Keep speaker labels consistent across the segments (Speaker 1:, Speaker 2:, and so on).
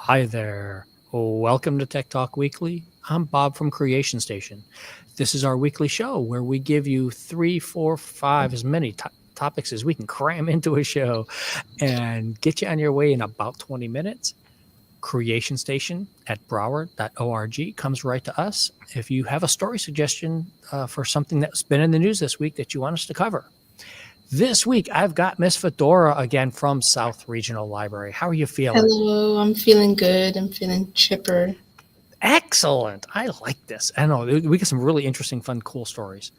Speaker 1: Hi there. Welcome to Tech Talk Weekly. I'm Bob from Creation Station. This is our weekly show where we give you 3, 4, 5, as many topics as we can cram into a show and get you on your way in about 20 minutes. Creation Station at Broward.org comes right to us. If you have a story suggestion for something that's been in the news this week that you want us to cover. This week, I've got Miss Fedora again from South Regional Library. How are you feeling?
Speaker 2: Hello, I'm feeling good. I'm feeling chipper.
Speaker 1: Excellent. I like this. I know we get some really interesting, fun, cool stories.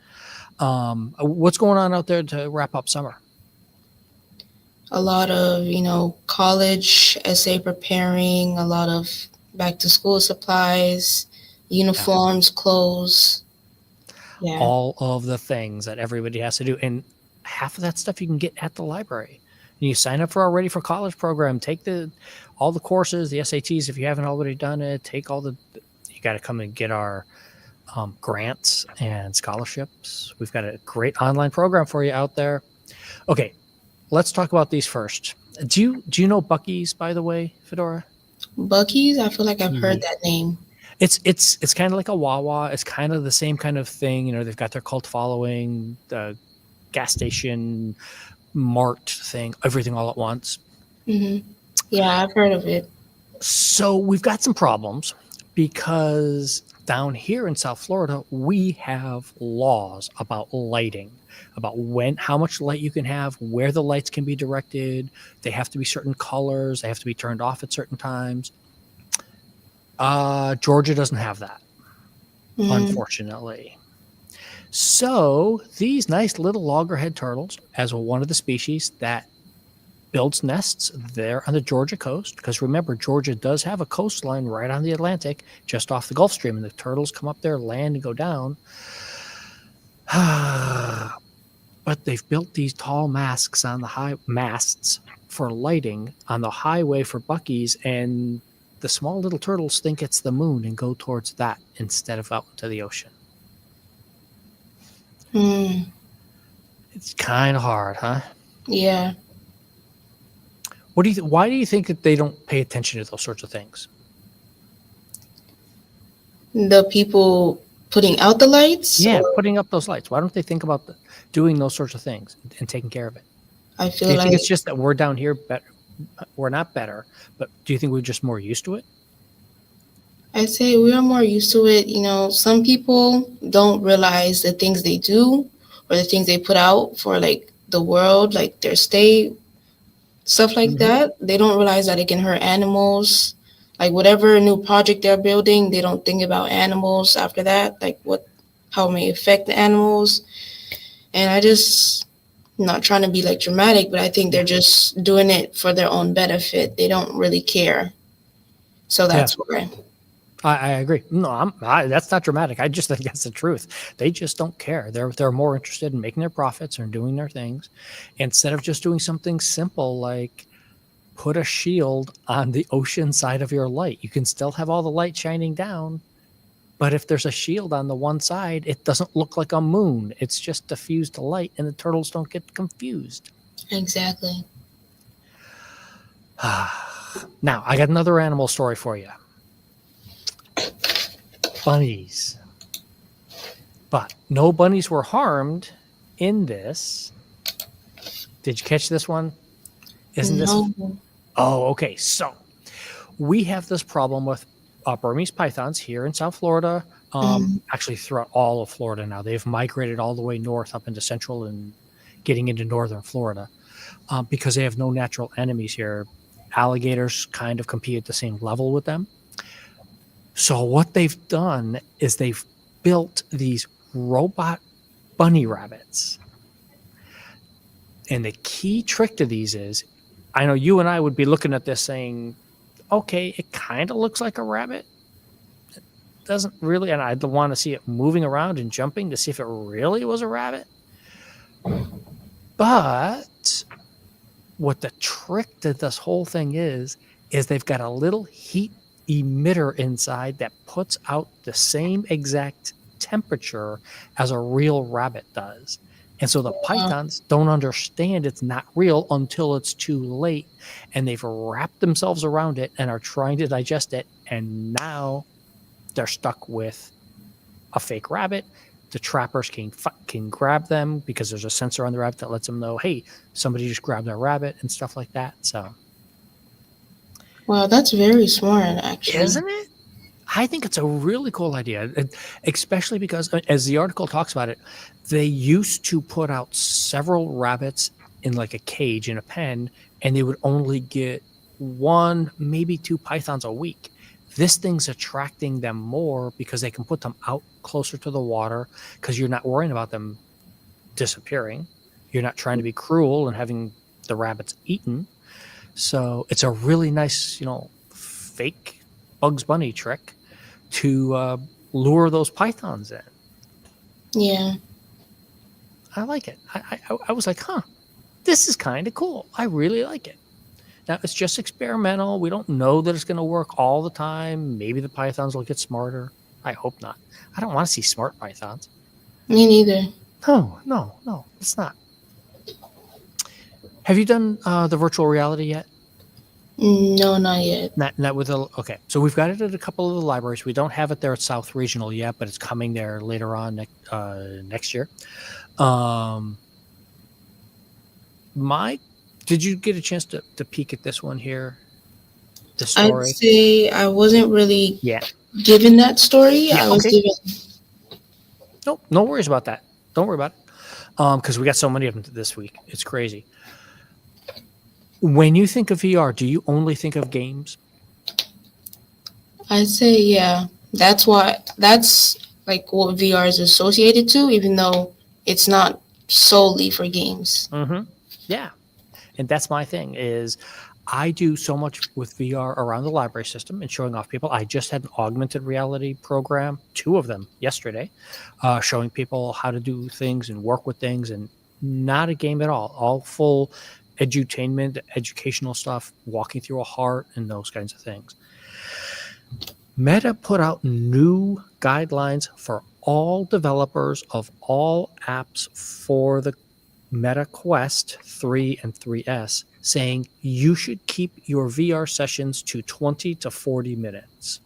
Speaker 1: What's going on out there to wrap up summer?
Speaker 2: A lot of, college essay preparing, a lot of back to school supplies, uniforms, clothes. Yeah.
Speaker 1: All of the things that everybody has to do. And half of that stuff you can get at the library. You sign up for our Ready for College program, take all the courses, the SATs, if you haven't already done it, you got to come and get our grants and scholarships. We've got a great online program for you out there. Okay, let's talk about these first. Do you know Buc-ee's, by the way, Fedora?
Speaker 2: Buc-ee's? I feel like I've heard that name.
Speaker 1: It's kind of like a Wawa. It's kind of the same kind of thing. You know, they've got their cult following, the gas station, mart thing, everything all at once.
Speaker 2: Mm-hmm. Yeah, I've heard of it.
Speaker 1: So we've got some problems because down here in South Florida, we have laws about lighting, about how much light you can have, where the lights can be directed. They have to be certain colors. They have to be turned off at certain times. Georgia doesn't have that, unfortunately. So these nice little loggerhead turtles, as one of the species that builds nests there on the Georgia coast, because remember, Georgia does have a coastline right on the Atlantic, just off the Gulf Stream, and the turtles come up there, land, and go down. But they've built these tall masts on the masts for lighting on the highway for Buc-ee's, and the small little turtles think it's the moon and go towards that instead of out into the ocean. It's kind of hard, huh?
Speaker 2: Yeah.
Speaker 1: Why do you think that they don't pay attention to those sorts of things?
Speaker 2: The people putting out the lights?
Speaker 1: Yeah, putting up those lights. Why don't they think about doing those sorts of things and taking care of it?
Speaker 2: I feel
Speaker 1: do you think it's just that we're down here better? We're not better, but do you think we're just more used to it?
Speaker 2: I'd say we are more used to it. You know, some people don't realize the things they do or the things they put out for like the world, like their state, stuff like that. They don't realize that it can hurt animals. Like whatever new project they're building, they don't think about animals after that, like how it may affect the animals. And I'm not trying to be like dramatic, but I think they're just doing it for their own benefit. They don't really care. So that's why.
Speaker 1: I agree. No, that's not dramatic. I just think that's the truth. They just don't care. They're more interested in making their profits and doing their things instead of just doing something simple like put a shield on the ocean side of your light. You can still have all the light shining down, but if there's a shield on the one side, it doesn't look like a moon. It's just diffused light, and the turtles don't get confused.
Speaker 2: Exactly.
Speaker 1: Now, I got another animal story for you. Bunnies. But no bunnies were harmed in this. Did you catch this one? Isn't this? Oh, okay. So we have this problem with Burmese pythons here in South Florida, actually throughout all of Florida now. They've migrated all the way north up into central and getting into northern Florida because they have no natural enemies here. Alligators kind of compete at the same level with them. So what they've done is they've built these robot bunny rabbits. And the key trick to these is, I know you and I would be looking at this saying, okay, it kind of looks like a rabbit. It doesn't really, and I'd want to see it moving around and jumping to see if it really was a rabbit. But what the trick to this whole thing is they've got a little heat emitter inside that puts out the same exact temperature as a real rabbit does. And so the pythons don't understand it's not real until it's too late. And they've wrapped themselves around it and are trying to digest it. And now they're stuck with a fake rabbit. The trappers can grab them because there's a sensor on the rabbit that lets them know, hey, somebody just grabbed our rabbit and stuff like that. So,
Speaker 2: Wow, that's very smart, actually.
Speaker 1: isn't it? I think it's a really cool idea, especially because, as the article talks about it, they used to put out several rabbits in like a cage in a pen, and they would only get 1, maybe 2 pythons a week. This thing's attracting them more because they can put them out closer to the water because you're not worrying about them disappearing. You're not trying to be cruel and having the rabbits eaten. So it's a really nice, fake Bugs Bunny trick to lure those pythons in.
Speaker 2: Yeah.
Speaker 1: I like it. I was like, this is kind of cool. I really like it. Now, it's just experimental. We don't know that it's going to work all the time. Maybe the pythons will get smarter. I hope not. I don't want to see smart pythons.
Speaker 2: Me neither.
Speaker 1: No, it's not. Have you done the virtual reality yet?
Speaker 2: No, not yet.
Speaker 1: Not with okay. So we've got it at a couple of the libraries. We don't have it there at South Regional yet, but it's coming there later on next year. Did you get a chance to peek at this one here? The story?
Speaker 2: I'd say I wasn't really
Speaker 1: Yeah.
Speaker 2: given that story.
Speaker 1: Yeah,
Speaker 2: I was
Speaker 1: okay.
Speaker 2: given.
Speaker 1: Nope, no worries about that. Don't worry about it. Because we got so many of them this week. It's crazy. When you think of VR, do you only think of games?
Speaker 2: I'd say, yeah. That's like what VR is associated to, even though it's not solely for games.
Speaker 1: Mm-hmm. Yeah. And that's my thing is I do so much with VR around the library system and showing off people. I just had an augmented reality program, 2 of them yesterday, showing people how to do things and work with things, and not a game at all full edutainment, educational stuff, walking through a heart and those kinds of things. Meta put out new guidelines for all developers of all apps for the Meta Quest 3 and 3S, saying you should keep your VR sessions to 20 to 40 minutes.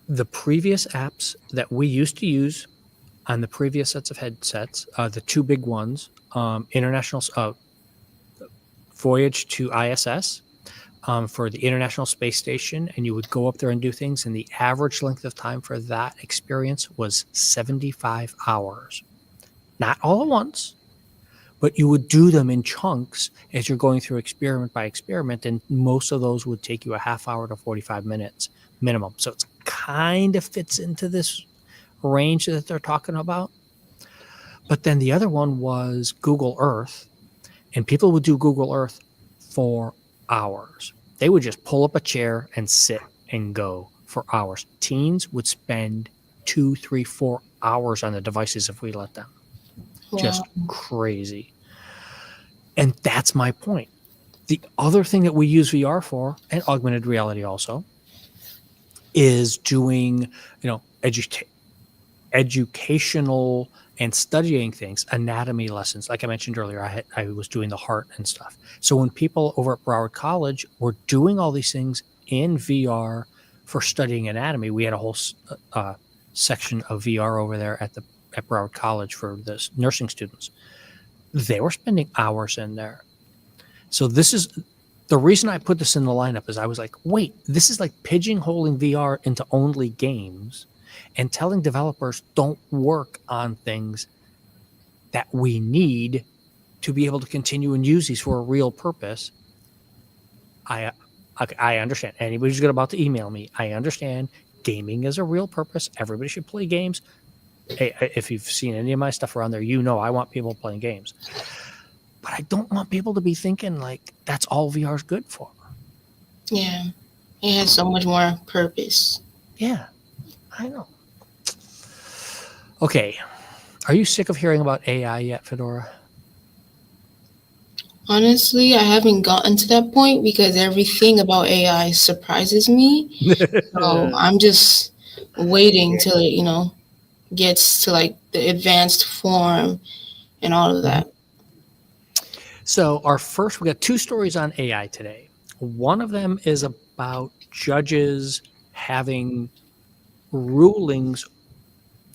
Speaker 1: The previous apps that we used to use on the previous sets of headsets, the 2 big ones, international voyage to ISS for the International Space Station, and you would go up there and do things, and the average length of time for that experience was 75 hours. Not all at once, but you would do them in chunks as you're going through experiment by experiment, and most of those would take you a half hour to 45 minutes minimum. So it kind of fits into this range that they're talking about. But then the other one was Google Earth, and people would do Google Earth for hours. They would just pull up a chair and sit and go for hours. Teens would spend 2, 3, 4 hours on the devices if we let them.
Speaker 2: Wow.
Speaker 1: Just crazy. And that's my point. The other thing that we use VR for, and augmented reality also, is doing, educational and studying things, anatomy lessons. Like I mentioned earlier, I was doing the heart and stuff. So when people over at Broward College were doing all these things in VR for studying anatomy, we had a whole section of VR over there at Broward College for the nursing students. They were spending hours in there. So this is the reason I put this in the lineup is I was like, wait, this is like pigeonholing VR into only games and telling developers don't work on things that we need to be able to continue and use these for a real purpose. I understand. Anybody who's about to email me, I understand gaming is a real purpose. Everybody should play games. Hey, if you've seen any of my stuff around there, I want people playing games. But I don't want people to be thinking like that's all VR is good for.
Speaker 2: Yeah. It has so much more purpose.
Speaker 1: Yeah, I know. Okay. Are you sick of hearing about AI yet, Fedora?
Speaker 2: Honestly, I haven't gotten to that point because everything about AI surprises me. So I'm just waiting till it, gets to like the advanced form and all of that.
Speaker 1: So we got two stories on AI today. One of them is about judges having rulings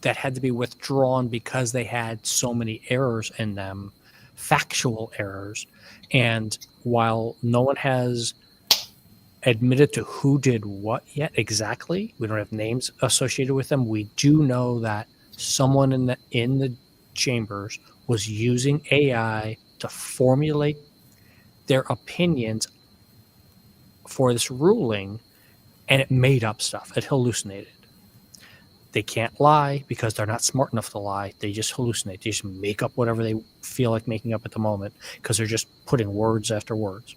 Speaker 1: that had to be withdrawn because they had so many errors in them, factual errors. And while no one has admitted to who did what yet exactly, we don't have names associated with them, we do know that someone in the chambers was using AI to formulate their opinions for this ruling, and it made up stuff. It hallucinated. They can't lie because they're not smart enough to lie. They just hallucinate. They just make up whatever they feel like making up at the moment because they're just putting words after words.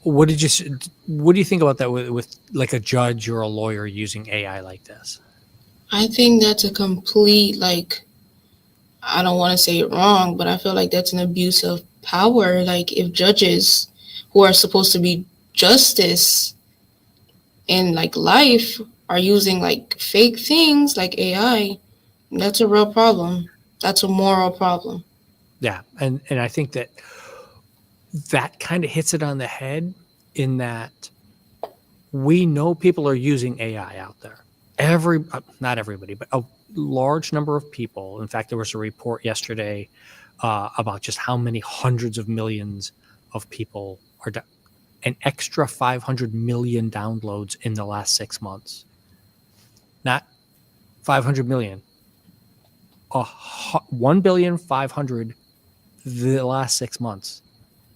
Speaker 1: What do you think about that with like a judge or a lawyer using AI like this?
Speaker 2: I think that's a complete, like, I don't want to say it wrong, but I feel like that's an abuse of power. Like, if judges who are supposed to be justice in like life are using like fake things like AI, that's a real problem. That's a moral problem.
Speaker 1: Yeah, and I think that kind of hits it on the head in that we know people are using AI out there. Not everybody, but a large number of people. In fact, there was a report yesterday about just how many hundreds of millions of people are an extra 500 million downloads in the last 6 months. Not 500 million. 1,500,000,000 the last 6 months,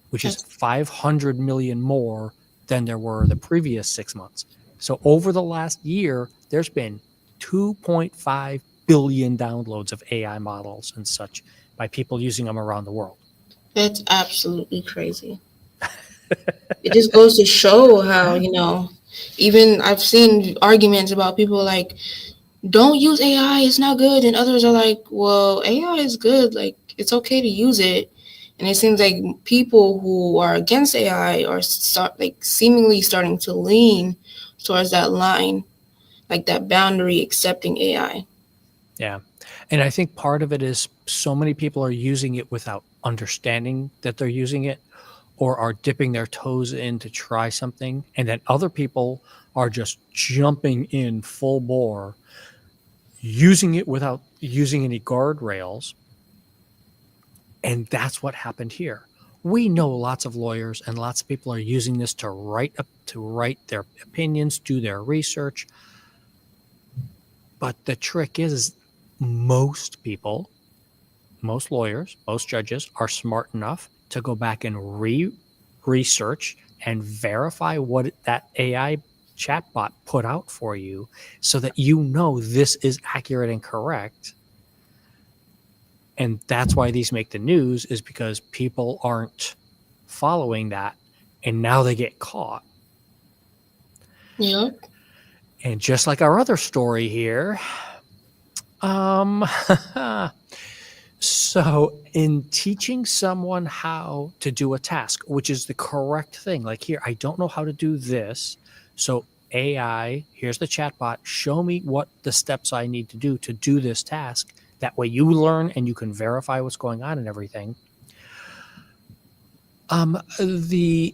Speaker 1: which is 500 million more than there were the previous 6 months. So over the last year, there's been 2.5 billion downloads of AI models and such by people using them around the world.
Speaker 2: That's absolutely crazy. It just goes to show how, even I've seen arguments about people like, don't use AI, it's not good. And others are like, well, AI is good. Like, it's okay to use it. And it seems like people who are against AI are seemingly starting to lean towards that line, like that boundary accepting AI.
Speaker 1: Yeah. And I think part of it is so many people are using it without understanding that they're using it or are dipping their toes in to try something. And then other people are just jumping in full bore, using it without using any guardrails. And that's what happened here. We know lots of lawyers and lots of people are using this to write their opinions, do their research. But the trick is most people, most lawyers, most judges are smart enough to go back and research and verify what that AI chatbot put out for you so that you know this is accurate and correct. And that's why these make the news, is because people aren't following that and now they get caught.
Speaker 2: Yep.
Speaker 1: And just like our other story here, so in teaching someone how to do a task, which is the correct thing, like here, I don't know how to do this. So AI, here's the chatbot, show me what the steps I need to do this task. That way you learn and you can verify what's going on and everything. The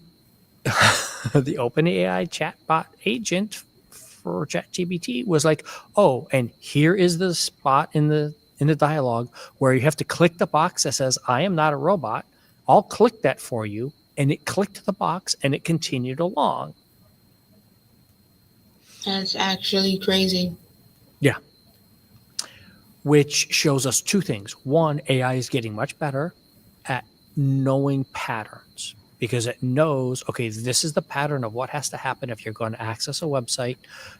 Speaker 1: OpenAI chatbot agent for ChatGPT was like, oh, and here is the spot in the dialogue where you have to click the box that says, I am not a robot. I'll click that for you. And it clicked the box and it continued along.
Speaker 2: That's actually crazy.
Speaker 1: Yeah. Which shows us two things. One, AI is getting much better at knowing patterns because it knows, okay, this is the pattern of what has to happen if you're going to access a website.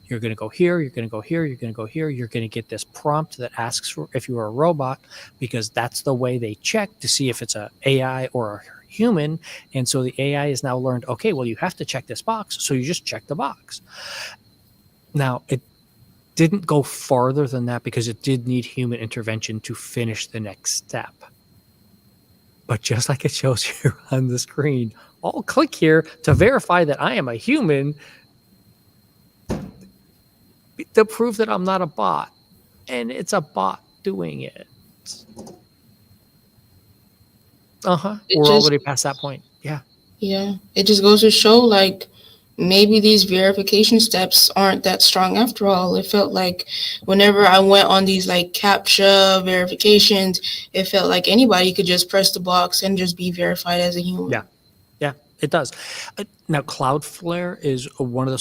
Speaker 1: You're going to go here, you're going to go here, you're going to go here. You're going to get this prompt that asks for if you are a robot, because that's the way they check to see if it's an AI or a human. And so the AI has now learned, okay, well, you have to check this box. So you just check the box. Now, it didn't go farther than that because it did need human intervention to finish the next step. But just like it shows here on the screen, I'll click here to verify that I am a human. to prove that I'm not a bot, and it's a bot doing it.
Speaker 2: It
Speaker 1: We're
Speaker 2: just
Speaker 1: already past that point. Yeah.
Speaker 2: Yeah, it just goes to show like maybe these verification steps aren't that strong after all. It felt like whenever I went on these like CAPTCHA verifications, it felt like anybody could just press the box and just be verified as a human.
Speaker 1: Yeah, it does. Now, Cloudflare is one of the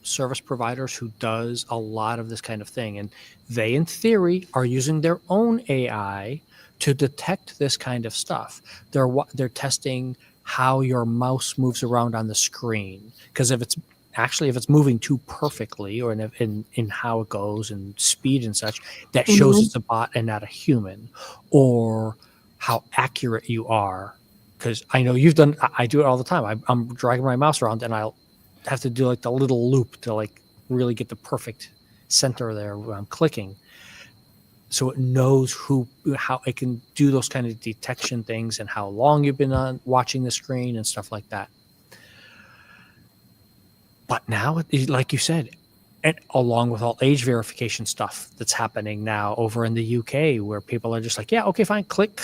Speaker 1: service providers who does a lot of this kind of thing, and they, in theory, are using their own AI to detect this kind of stuff. They're testing how your mouse moves around on the screen, because if it's moving too perfectly, or in how it goes and speed and such, that shows
Speaker 2: Mm-hmm.
Speaker 1: it's a bot and not a human, or how accurate you are. Because I know you've done, I do it all the time. I'm dragging my mouse around and I'll have to do like the little loop to like really get the perfect center there where I'm clicking. So it knows how it can do those kind of detection things and how long you've been on watching the screen and stuff like that. But now, like you said, and along with all age verification stuff that's happening now over in the UK, where people are just like, yeah, okay, fine, click.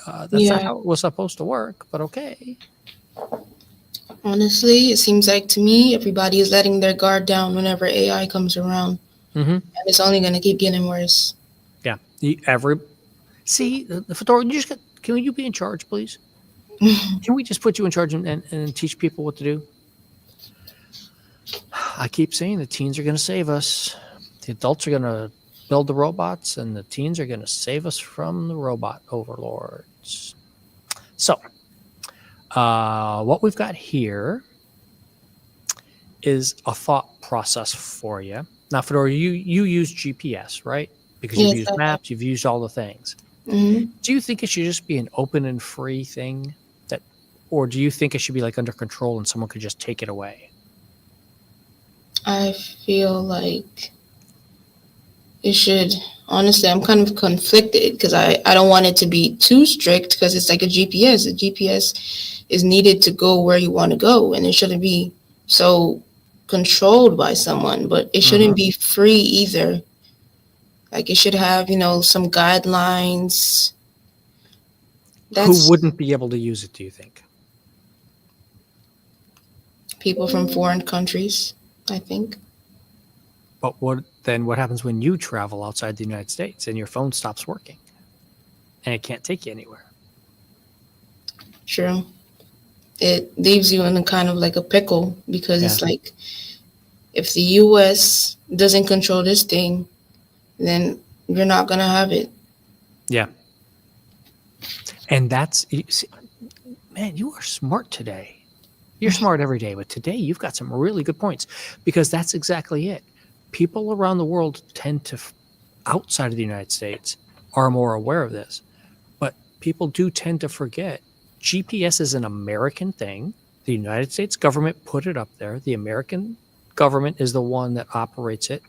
Speaker 1: That's not
Speaker 2: Yeah,
Speaker 1: how it was supposed to work, but okay.
Speaker 2: honestly, it seems like to me everybody is letting their guard down whenever AI comes around,
Speaker 1: Mm-hmm.
Speaker 2: and it's only going to keep getting worse.
Speaker 1: Yeah. See the Fedora. Can you be in charge, please? Can we just put you in charge and teach people what to do? I keep saying the teens are going to save us. The adults are going to build the robots, and the teens are going to save us from the robot overlords. So, what we've got here is a thought process for you. Now, Fedora, you use GPS, right? Because you've
Speaker 2: Yes,
Speaker 1: used maps, you've used all the things.
Speaker 2: mm-hmm.
Speaker 1: Do you think it should just be an open and free thing, or do you think it should be like under control and someone could just take it away?
Speaker 2: I feel like it should. Honestly, I'm kind of conflicted because I don't want it to be too strict because it's like a GPS. A GPS is needed to go where you want to go, and it shouldn't be so controlled by someone, but it shouldn't be free either. Like it should have, some guidelines.
Speaker 1: Who
Speaker 2: That's
Speaker 1: wouldn't be able to use it, do you think?
Speaker 2: people from foreign countries, I think.
Speaker 1: But what happens when you travel outside the United States and your phone stops working and it can't take you anywhere?
Speaker 2: True. It leaves you in a kind of like a pickle because
Speaker 1: Yeah.
Speaker 2: it's like if the US doesn't control this thing, then you're not going to have it.
Speaker 1: Yeah. And man, you are smart today. You're smart every day, but today you've got some really good points, because that's exactly it. People around the world outside of the United States are more aware of this, but people do tend to forget GPS is an American thing. The United States government put it up there. The American government is the one that operates it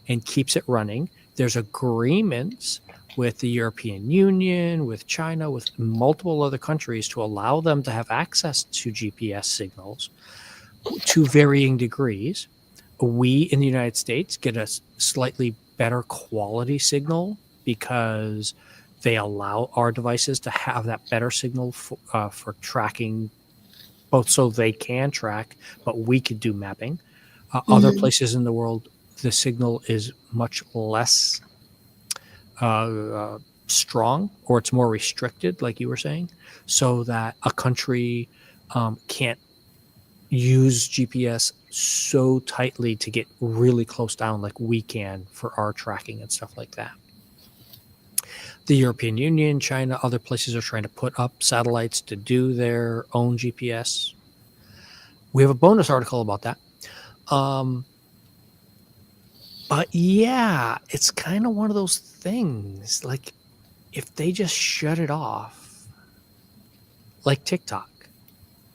Speaker 1: and keeps it running. There's agreements with the European Union, with China, with multiple other countries to allow them to have access to GPS signals to varying degrees. We in the United States get a slightly better quality signal because they allow our devices to have that better signal for tracking, both so they can track, but we could do mapping. Other places in the world, the signal is much less strong, or it's more restricted, like you were saying, so that a country can't use GPS so tightly to get really close down like we can for our tracking and stuff like that. The European Union, China, other places are trying to put up satellites to do their own GPS. We have a bonus article about that. But yeah, it's kind of one of those things. Like, if they just shut it off, like TikTok.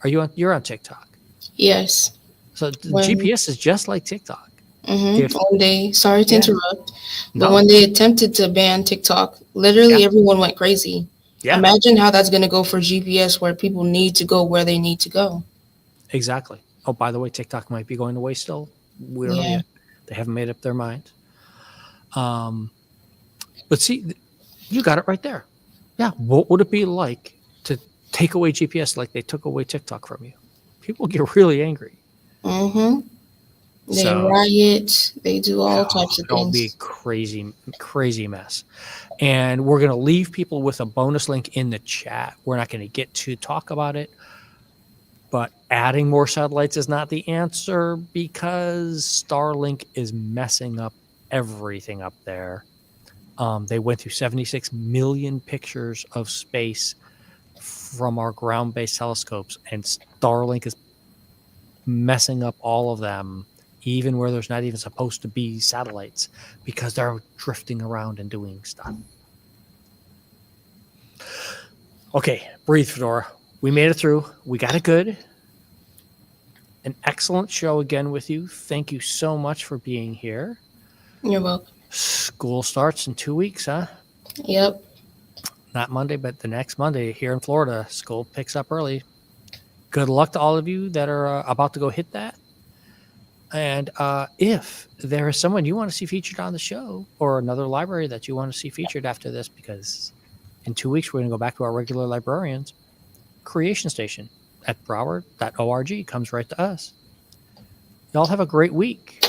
Speaker 1: You're on TikTok?
Speaker 2: Yes.
Speaker 1: So the
Speaker 2: When
Speaker 1: GPS is just like TikTok. If
Speaker 2: when they sorry to
Speaker 1: Yeah.
Speaker 2: interrupt, but
Speaker 1: No.
Speaker 2: when they attempted to ban TikTok, literally
Speaker 1: Yeah.
Speaker 2: everyone went crazy.
Speaker 1: Yeah,
Speaker 2: Imagine how that's going to go for GPS where people need to go where they need to go.
Speaker 1: exactly. Oh, by the way, TikTok might be going away still. We don't know
Speaker 2: Yeah.
Speaker 1: yet. They haven't made up their mind. But see, you got it right there. Yeah. What would it be like to take away GPS like they took away TikTok from you? People get really angry.
Speaker 2: Mm-hmm. They
Speaker 1: So
Speaker 2: riot. They do all types of
Speaker 1: it'll be a
Speaker 2: things.
Speaker 1: crazy mess. And we're going to leave people with a bonus link in the chat. We're not going to get to talk about it, but adding more satellites is not the answer because Starlink is messing up everything up there. They went through 76 million pictures of space from our ground-based telescopes, and Starlink is messing up all of them, even where there's not even supposed to be satellites, because they're drifting around and doing stuff. Okay, breathe, Fedora. We made it through. We got it good. An excellent show again with you. Thank you so much for being here.
Speaker 2: You're welcome.
Speaker 1: School starts in 2 weeks, huh?
Speaker 2: Yep.
Speaker 1: Not Monday, but the next Monday here in Florida. School picks up early. Good luck to all of you that are about to go hit that. And if there is someone you want to see featured on the show or another library that you want to see featured after this, because in 2 weeks we're going to go back to our regular librarians, Creation Station at broward.org comes right to us. Y'all have a great week.